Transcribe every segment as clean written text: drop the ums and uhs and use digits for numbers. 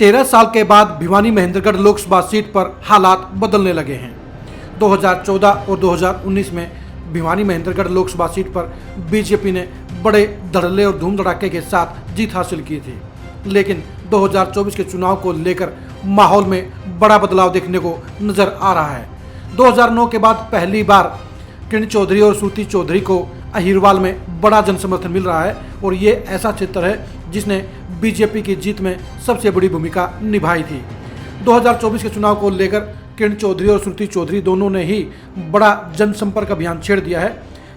13 साल के बाद भिवानी महेंद्रगढ़ लोकसभा सीट पर हालात बदलने लगे हैं। 2014 और 2019 में भिवानी महेंद्रगढ़ लोकसभा सीट पर बीजेपी ने बड़े धड़ल्ले और धूम धड़ाके के साथ जीत हासिल की थी, लेकिन 2024 के चुनाव को लेकर माहौल में बड़ा बदलाव देखने को नजर आ रहा है। 2009 के बाद पहली बार किरण चौधरी और श्रुति चौधरी को अहिरवाल में बड़ा जनसमर्थन मिल रहा है और ये ऐसा क्षेत्र है जिसने बीजेपी की जीत में सबसे बड़ी भूमिका निभाई थी। 2024 के चुनाव को लेकर किरण चौधरी और श्रुति चौधरी दोनों ने ही बड़ा जनसंपर्क अभियान छेड़ दिया है।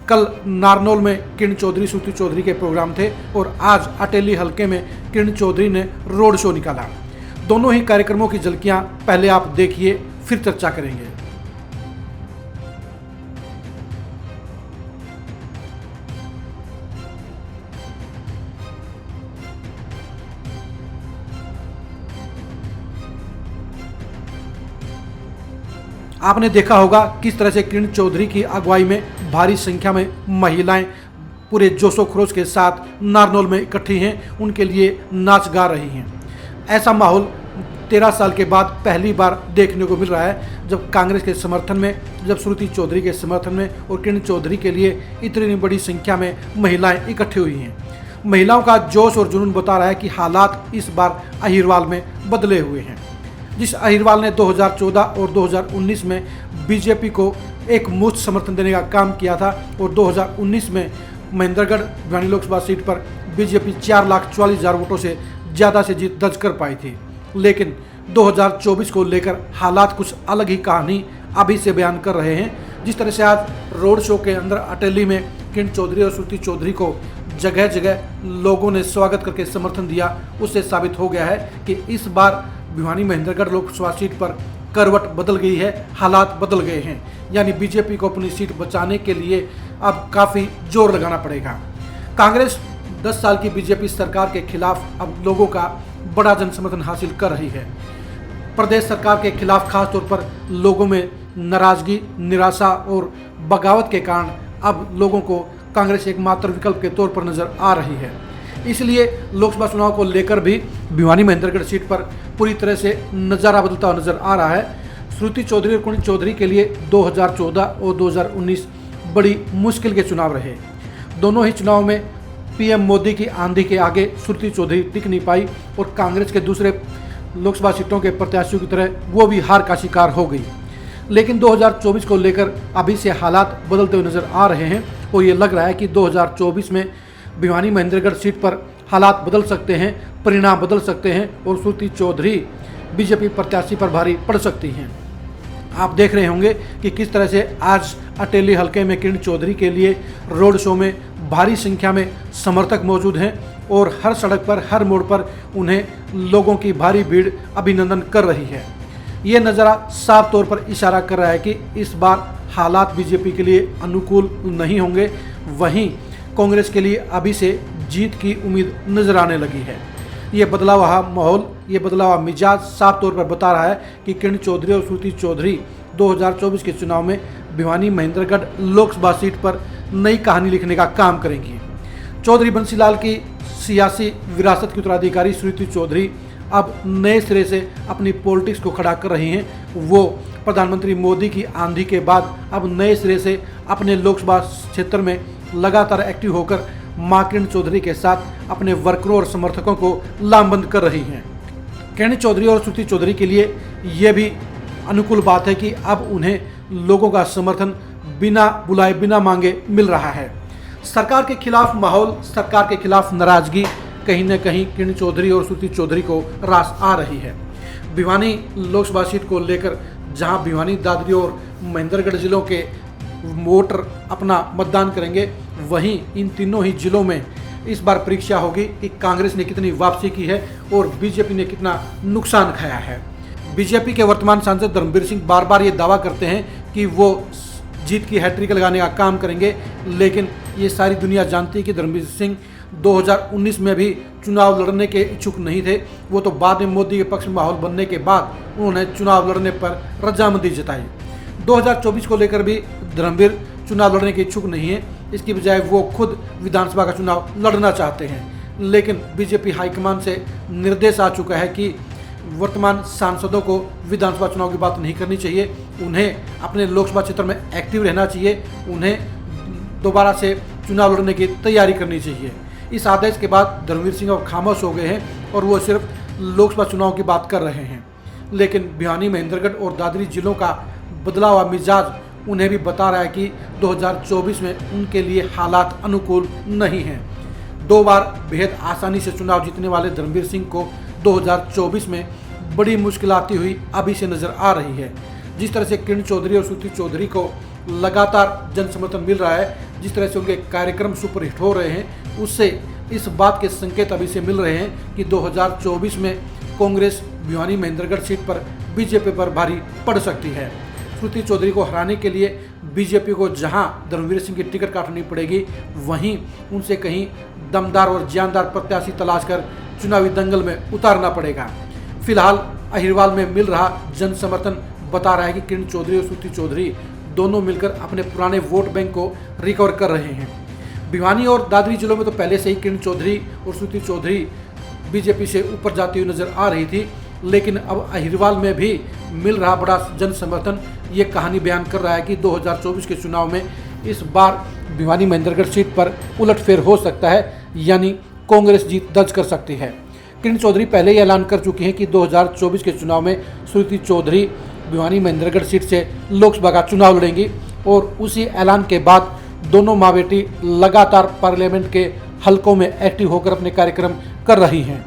कल नारनौल में किरण चौधरी श्रुति चौधरी के प्रोग्राम थे और आज अटेली हलके में किरण चौधरी ने रोड शो निकाला। दोनों ही कार्यक्रमों की झलकियां पहले आप देखिए, फिर चर्चा करेंगे। आपने देखा होगा किस तरह से किरण चौधरी की अगुवाई में भारी संख्या में महिलाएं पूरे जोशो खरोश के साथ नारनौल में इकट्ठी हैं, उनके लिए नाच गा रही हैं। ऐसा माहौल 13 साल के बाद पहली बार देखने को मिल रहा है, जब कांग्रेस के समर्थन में, जब श्रुति चौधरी के समर्थन में और किरण चौधरी के लिए इतनी बड़ी संख्या में महिलाएं इकट्ठी हुई हैं। महिलाओं का जोश और जुनून बता रहा है कि हालात इस बार अहिरवाल में बदले हुए हैं। जिस अहिरवाल ने 2014 और 2019 में बीजेपी को एक मुश्त समर्थन देने का काम किया था और 2019 में महेंद्रगढ़ भिवानी लोकसभा सीट पर बीजेपी 4,44,000 वोटों से ज़्यादा से जीत दर्ज कर पाई थी, लेकिन 2024 को लेकर हालात कुछ अलग ही कहानी अभी से बयान कर रहे हैं। जिस तरह से आज रोड शो के अंदर अटेली में किरण चौधरी और श्रुति चौधरी को जगह जगह लोगों ने स्वागत करके समर्थन दिया, उससे साबित हो गया है कि इस बार भिवानी महेंद्रगढ़ लोकसभा सीट पर करवट बदल गई है, हालात बदल गए हैं। यानी बीजेपी को अपनी सीट बचाने के लिए अब काफ़ी जोर लगाना पड़ेगा। कांग्रेस 10 साल की बीजेपी सरकार के खिलाफ अब लोगों का बड़ा जनसमर्थन हासिल कर रही है। प्रदेश सरकार के खिलाफ खासतौर पर लोगों में नाराजगी, निराशा और बगावत के कारण अब लोगों को कांग्रेस एकमात्र विकल्प के तौर पर नजर आ रही है। इसलिए लोकसभा चुनाव को लेकर भी भिवानी महेंद्रगढ़ सीट पर पूरी तरह से नज़ारा बदलता हुआ नजर आ रहा है। श्रुति चौधरी और किरण चौधरी के लिए 2014 और 2019 बड़ी मुश्किल के चुनाव रहे। दोनों ही चुनाव में पीएम मोदी की आंधी के आगे श्रुति चौधरी टिक नहीं पाई और कांग्रेस के दूसरे लोकसभा सीटों के प्रत्याशियों की तरह वो भी हार का शिकार हो गई। लेकिन 2024 को लेकर अभी से हालात बदलते हुए नजर आ रहे हैं और ये लग रहा है कि 2024 में भिवानी महेंद्रगढ़ सीट पर हालात बदल सकते हैं, परिणाम बदल सकते हैं और श्रुति चौधरी बीजेपी प्रत्याशी पर भारी पड़ सकती हैं। आप देख रहे होंगे कि किस तरह से आज अटेली हलके में किरण चौधरी के लिए रोड शो में भारी संख्या में समर्थक मौजूद हैं और हर सड़क पर, हर मोड़ पर उन्हें लोगों की भारी भीड़ अभिनंदन कर रही है। ये नज़ारा साफ तौर पर इशारा कर रहा है कि इस बार हालात बीजेपी के लिए अनुकूल नहीं होंगे। वहीं कांग्रेस के लिए अभी से जीत की उम्मीद नजर आने लगी है। ये बदला हुआ माहौल, ये बदला हुआ मिजाज साफ तौर पर बता रहा है कि किरण चौधरी और श्रुति चौधरी 2024 के चुनाव में भिवानी महेंद्रगढ़ लोकसभा सीट पर नई कहानी लिखने का काम करेंगी। चौधरी बंसीलाल की सियासी विरासत की उत्तराधिकारी श्रुति चौधरी अब नए सिरे से अपनी पॉलिटिक्स को खड़ा कर रही हैं। वो प्रधानमंत्री मोदी की आंधी के बाद अब नए सिरे से अपने लोकसभा क्षेत्र में लगातार एक्टिव होकर मां किरण चौधरी के साथ अपने वर्करों और समर्थकों को लामबंद कर रही हैं। किरण चौधरी और श्रुति चौधरी के लिए यह भी अनुकूल बात है कि अब उन्हें लोगों का समर्थन बिना बुलाए, बिना मांगे मिल रहा है। सरकार के खिलाफ माहौल, सरकार के खिलाफ नाराजगी कहीं न कहीं किरण चौधरी और श्रुति चौधरी को रास आ रही है। भिवानी लोकसभा सीट को लेकर जहां भिवानी, दादरी और महेंद्रगढ़ जिलों के वोटर अपना मतदान करेंगे, वहीं इन तीनों ही जिलों में इस बार परीक्षा होगी कि कांग्रेस ने कितनी वापसी की है और बीजेपी ने कितना नुकसान खाया है। बीजेपी के वर्तमान सांसद धर्मवीर सिंह बार बार ये दावा करते हैं कि वो जीत की हैट्रिक लगाने का काम करेंगे, लेकिन ये सारी दुनिया जानती है कि धर्मवीर सिंह 2019 में भी चुनाव लड़ने के इच्छुक नहीं थे। वो तो बाद में मोदी के पक्ष में माहौल बनने के बाद उन्होंने चुनाव लड़ने पर रजामंदी जताई। 2024 को लेकर भी धर्मवीर चुनाव लड़ने के इच्छुक नहीं है, इसकी बजाय वो खुद विधानसभा का चुनाव लड़ना चाहते हैं। लेकिन बीजेपी हाईकमान से निर्देश आ चुका है कि वर्तमान सांसदों को विधानसभा चुनाव की बात नहीं करनी चाहिए, उन्हें अपने लोकसभा क्षेत्र में एक्टिव रहना चाहिए, उन्हें दोबारा से चुनाव लड़ने की तैयारी करनी चाहिए। इस आदेश के बाद धर्मवीर सिंह अब खामोश हो गए हैं और वो सिर्फ लोकसभा चुनाव की बात कर रहे हैं। लेकिन भिवानी, महेंद्रगढ़ और दादरी जिलों का बदला हुआ मिजाज उन्हें भी बता रहा है कि 2024 में उनके लिए हालात अनुकूल नहीं हैं। 2 बार बेहद आसानी से चुनाव जीतने वाले धर्मवीर सिंह को 2024 में बड़ी मुश्किल आती हुई अभी से नजर आ रही है। जिस तरह से किरण चौधरी और श्रुति चौधरी को लगातार जन समर्थन मिल रहा है, जिस तरह से उनके कार्यक्रम सुपरहिट हो रहे हैं, उससे इस बात के संकेत अभी से मिल रहे हैं कि 2024 में कांग्रेस भिवानी महेंद्रगढ़ सीट पर बीजेपी पर भारी पड़ सकती है। श्रुति चौधरी को हराने के लिए बीजेपी को जहां धर्मवीर सिंह की टिकट काटनी पड़ेगी, वहीं उनसे कहीं दमदार और जानदार प्रत्याशी तलाश कर चुनावी दंगल में उतारना पड़ेगा। फिलहाल अहिरवाल में मिल रहा जन समर्थन बता रहा है कि किरण चौधरी और श्रुति चौधरी दोनों मिलकर अपने पुराने वोट बैंक को रिकवर कर रहे हैं। भिवानी और दादरी जिलों में तो पहले से ही किरण चौधरी और श्रुति चौधरी बीजेपी से ऊपर जाती हुई नजर आ रही थी, लेकिन अब अहिरवाल में भी मिल रहा बड़ा जन समर्थन ये कहानी बयान कर रहा है कि 2024 के चुनाव में इस बार भिवानी महेंद्रगढ़ सीट पर उलटफेर हो सकता है, यानी कांग्रेस जीत दर्ज कर सकती है। किरण चौधरी पहले ही ऐलान कर चुकी हैं कि 2024 के चुनाव में श्रुति चौधरी भिवानी महेंद्रगढ़ सीट से लोकसभा का चुनाव लड़ेंगी और उसी ऐलान के बाद दोनों माँ बेटी लगातार पार्लियामेंट के हलकों में एक्टिव होकर अपने कार्यक्रम कर रही हैं।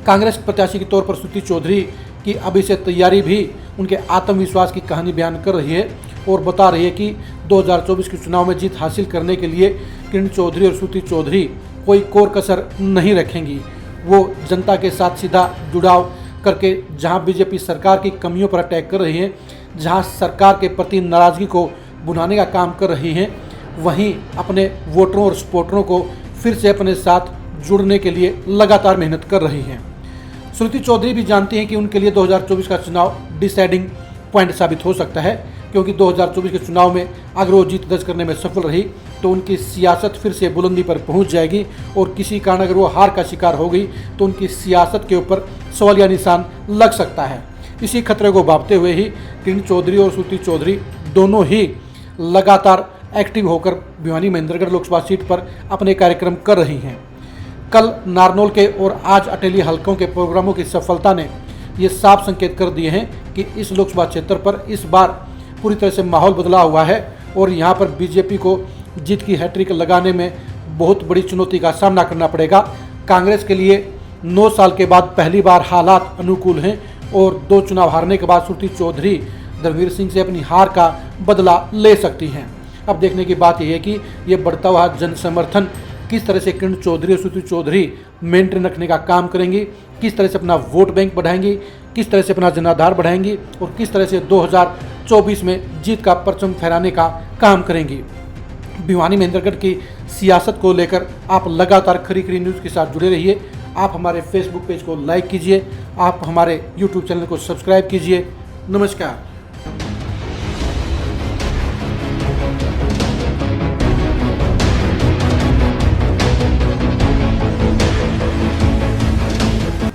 कांग्रेस प्रत्याशी के तौर पर श्रुति चौधरी की अभी से तैयारी भी उनके आत्मविश्वास की कहानी बयान कर रही है और बता रही है कि 2024 के चुनाव में जीत हासिल करने के लिए किरण चौधरी और श्रुति चौधरी कोई कोर कसर नहीं रखेंगी। वो जनता के साथ सीधा जुड़ाव करके जहां बीजेपी सरकार की कमियों पर अटैक कर रही है, जहां सरकार के प्रति नाराजगी को भुनाने का काम कर रही हैं, वहीं अपने वोटरों और सपोर्टरों को फिर से अपने साथ जुड़ने के लिए लगातार मेहनत कर रही हैं। श्रुति चौधरी भी जानती हैं कि उनके लिए 2024 का चुनाव डिसाइडिंग पॉइंट साबित हो सकता है, क्योंकि 2024 के चुनाव में अगर वो जीत दर्ज करने में सफल रही तो उनकी सियासत फिर से बुलंदी पर पहुंच जाएगी और किसी कारण अगर वो हार का शिकार हो गई तो उनकी सियासत के ऊपर सवालिया निशान लग सकता है। इसी खतरे को भांपते हुए ही किरण चौधरी और श्रुति चौधरी दोनों ही लगातार एक्टिव होकर भिवानी महेंद्रगढ़ लोकसभा सीट पर अपने कार्यक्रम कर रही हैं। कल नारनौल के और आज अटेली हलकों के प्रोग्रामों की सफलता ने ये साफ संकेत कर दिए हैं कि इस लोकसभा क्षेत्र पर इस बार पूरी तरह से माहौल बदला हुआ है और यहाँ पर बीजेपी को जीत की हैट्रिक लगाने में बहुत बड़ी चुनौती का सामना करना पड़ेगा। कांग्रेस के लिए 9 साल के बाद पहली बार हालात अनुकूल हैं और 2 चुनाव हारने के बाद श्रुति चौधरी धर्मवीर सिंह से अपनी हार का बदला ले सकती हैं। अब देखने की बात यह है कि ये बढ़ता हुआ जन समर्थन किस तरह से किरण चौधरी और श्रुति चौधरी मेंटेन रखने का काम करेंगी, किस तरह से अपना वोट बैंक बढ़ाएंगी, किस तरह से अपना जनाधार बढ़ाएंगी और किस तरह से 2024 में जीत का परचम फहराने का काम करेंगी। भिवानी महेंद्रगढ़ की सियासत को लेकर आप लगातार खरी खरी न्यूज़ के साथ जुड़े रहिए। आप हमारे फेसबुक पेज को लाइक कीजिए, आप हमारे यूट्यूब चैनल को सब्सक्राइब कीजिए। नमस्कार।